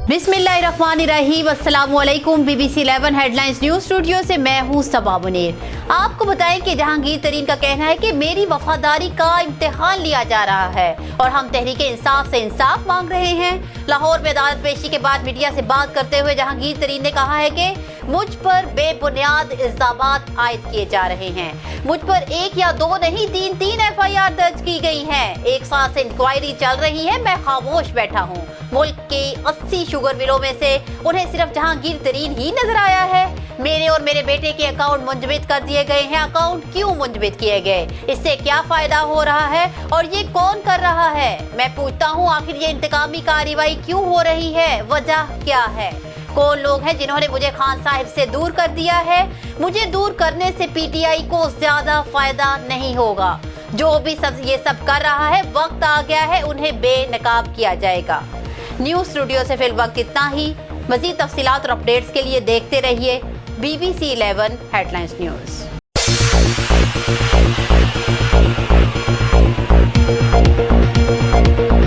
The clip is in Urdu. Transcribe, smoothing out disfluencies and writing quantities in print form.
بسم اللہ الرحمن الرحیم، السلام علیکم۔ B B C 11 headlines news studio سے میں ہوں صبا منیر۔ آپ کو بتائیں کہ جہانگیرترین کا کہنا ہے کہ میری وفاداری کا امتحان لیا جا رہا ہے اور ہم تحریک انصاف سے انصاف مانگ رہے ہیں۔ لاہور میں عدالت پیشی کے بعد میڈیا سے بات کرتے ہوئے جہانگیرترین نے کہا ہے کہ مجھ پر بے بنیاد الزامات عائد کیے جا رہے ہیں۔ مجھ پر ایک یا دو نہیں، تین FIR درج کی گئی ہیں۔ 1 سال سے انکوائری چل رہی ہے، میں خاموش بیٹھا ہوں۔ ملک کے 80 شوگر ملوں میں سے انہیں صرف جہانگیرترین ہی نظر آیا ہے۔ میرے اور میرے بیٹے کے اکاؤنٹ منجمد کر دیے گئے ہیں۔ اکاؤنٹ کیوں منجمد کیے گئے؟ اس سے کیا فائدہ ہو رہا ہے اور یہ کون کر رہا ہے؟ میں پوچھتا ہوں، آخر یہ انتقامی کارروائی کیوں ہو رہی ہے؟ وجہ کیا ہے؟ کون لوگ ہیں جنہوں نے مجھے خان صاحب سے دور کر دیا ہے؟ مجھے دور کرنے سے PTI کو زیادہ فائدہ نہیں ہوگا۔ جو بھی یہ سب کر رہا ہے، وقت آ گیا ہے انہیں بے نقاب کیا جائے گا۔ نیوز اسٹوڈیو سے فی الوقت اتنا ہی۔ مزید تفصیلات اور اپڈیٹس کے لیے دیکھتے رہیے BBC 11 ہیڈ لائنز نیوز۔